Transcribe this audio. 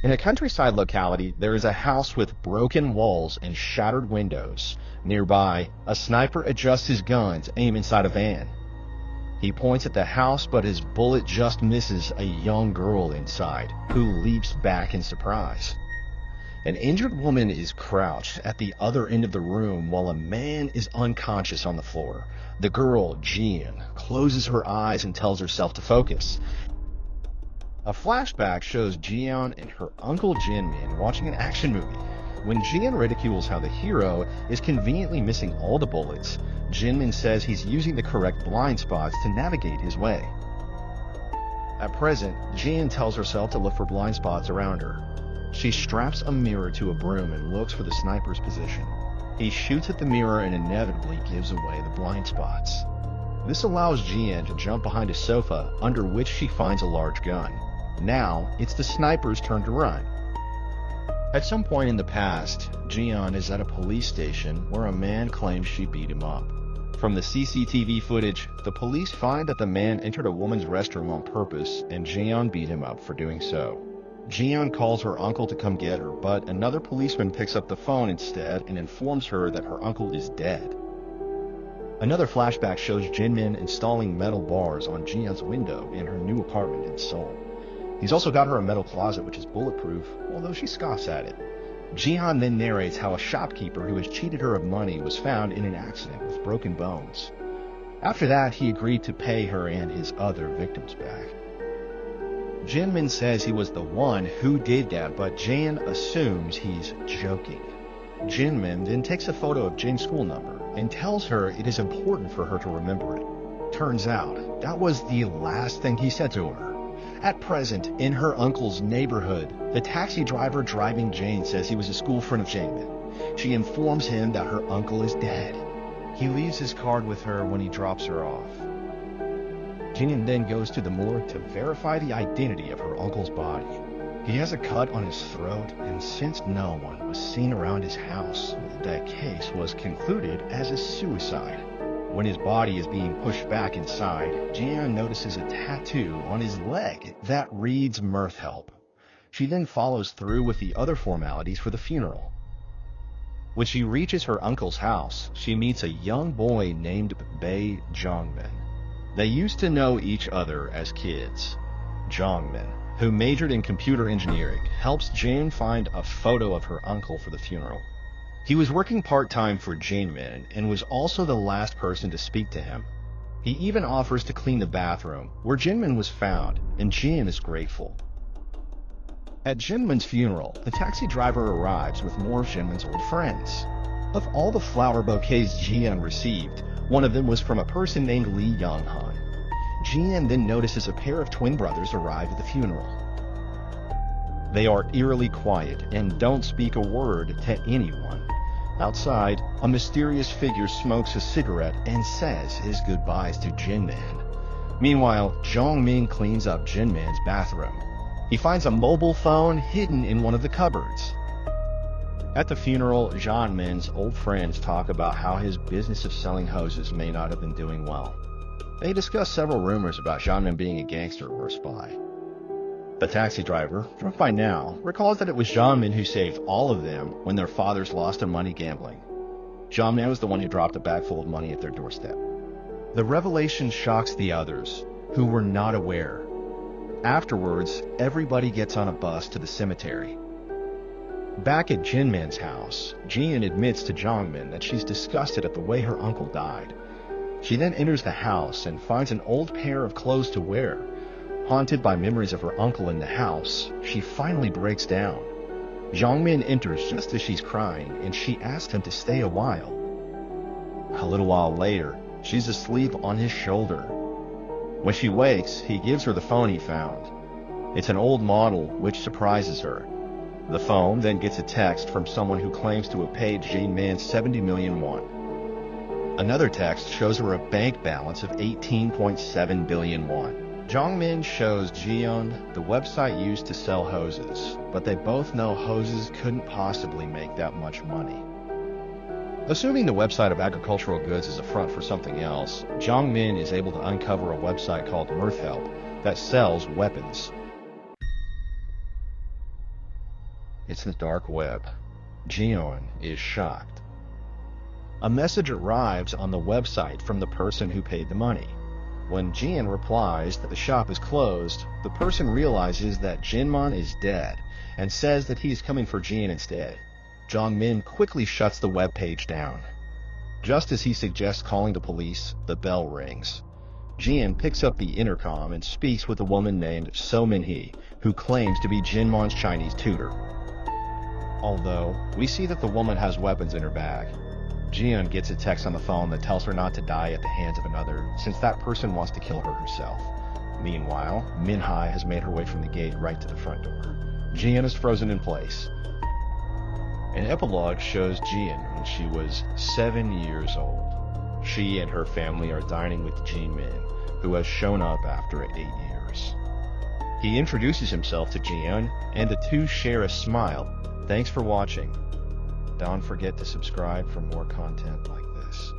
In a countryside locality, there is a house with broken walls and shattered windows. Nearby, a sniper adjusts his gun to aim inside a van. He points at the house, but his bullet just misses a young girl inside, who leaps back in surprise. An injured woman is crouched at the other end of the room while a man is unconscious on the floor. The girl, Jean, closes her eyes and tells herself to focus. A flashback shows Jean and her uncle Jinmin watching an action movie. When Jean ridicules how the hero is conveniently missing all the bullets, Jinmin says he's using the correct blind spots to navigate his way. At present, Jean tells herself to look for blind spots around her. She straps a mirror to a broom and looks for the sniper's position. He shoots at the mirror and inevitably gives away the blind spots. This allows Jean to jump behind a sofa, under which she finds a large gun. Now, it's the sniper's turn to run. At some point in the past, Jean is at a police station where a man claims she beat him up. From the CCTV footage, the police find that the man entered a woman's restroom on purpose and Jean beat him up for doing so. Jean calls her uncle to come get her, but another policeman picks up the phone instead and informs her that her uncle is dead. Another flashback shows Jinmin installing metal bars on Jean's window in her new apartment in Seoul. He's also got her a metal closet which is bulletproof, although she scoffs at it. Jean then narrates how a shopkeeper who has cheated her of money was found in an accident with broken bones. After that, he agreed to pay her and his other victims back. Jinmin says he was the one who did that, but Jan assumes he's joking. Jinmin then takes a photo of Jin's school number and tells her it is important for her to remember it. Turns out, that was the last thing he said to her. At present, in her uncle's neighborhood, the taxi driver driving Jane says he was a school friend of Jinmin. She informs him that her uncle is dead. He leaves his card with her when he drops her off. Jinmin then goes to the morgue to verify the identity of her uncle's body. He has a cut on his throat, and since no one was seen around his house, the case was concluded as a suicide. When his body is being pushed back inside, Jan notices a tattoo on his leg that reads "Mirth Help." She then follows through with the other formalities for the funeral. When she reaches her uncle's house, she meets a young boy named Bae Jongmin. They used to know each other as kids. Jongmin, who majored in computer engineering, helps Jane find a photo of her uncle for the funeral. He was working part-time for Jinmin and was also the last person to speak to him. He even offers to clean the bathroom, where Jinmin was found, and Jin is grateful. At Jinmin's funeral, the taxi driver arrives with more of Jinmin's old friends. Of all the flower bouquets Jian received, one of them was from a person named Lee Young-han. Jian then notices a pair of twin brothers arrive at the funeral. They are eerily quiet and don't speak a word to anyone. Outside, a mysterious figure smokes a cigarette and says his goodbyes to Jinmin. Meanwhile, Jongmin cleans up Jinmin's bathroom. He finds a mobile phone hidden in one of the cupboards. At the funeral, Jongmin's old friends talk about how his business of selling hoses may not have been doing well. They discuss several rumors about Jongmin being a gangster or a spy. The taxi driver, drunk by now, recalls that it was Jongmin who saved all of them when their fathers lost to money gambling. Jongmin was the one who dropped a bag full of money at their doorstep. The revelation shocks the others, who were not aware. Afterwards, everybody gets on a bus to the cemetery. Back at Jinmin's house, Jin admits to Jongmin that she's disgusted at the way her uncle died. She then enters the house and finds an old pair of clothes to wear. Haunted by memories of her uncle in the house, she finally breaks down. Jongmin enters just as she's crying, and she asks him to stay a while. A little while later, she's asleep on his shoulder. When she wakes, he gives her the phone he found. It's an old model, which surprises her. The phone then gets a text from someone who claims to have paid Jinmin 70 million won. Another text shows her a bank balance of 18.7 billion won. Jongmin shows Jiyeon the website used to sell hoses, but they both know hoses couldn't possibly make that much money. Assuming the website of agricultural goods is a front for something else, Jongmin is able to uncover a website called Mirth Help that sells weapons. It's the dark web. Jian is shocked. A message arrives on the website from the person who paid the money. When Jian replies that the shop is closed, the person realizes that Jinmon is dead and says that he is coming for Jian instead. Jongmin quickly shuts the web page down. Just as he suggests calling the police, the bell rings. Jian picks up the intercom and speaks with a woman named So Min-hee, who claims to be Jinmon's Chinese tutor. Although, we see that the woman has weapons in her bag. Jian gets a text on the phone that tells her not to die at the hands of another, since that person wants to kill her herself. Meanwhile, Min-hai has made her way from the gate right to the front door. Jian is frozen in place. An epilogue shows Jian when she was 7 years old. She and her family are dining with Jinmin, who has shown up after 8 years. He introduces himself to Jian, and the two share a smile. Thanks for watching. Don't forget to subscribe for more content like this.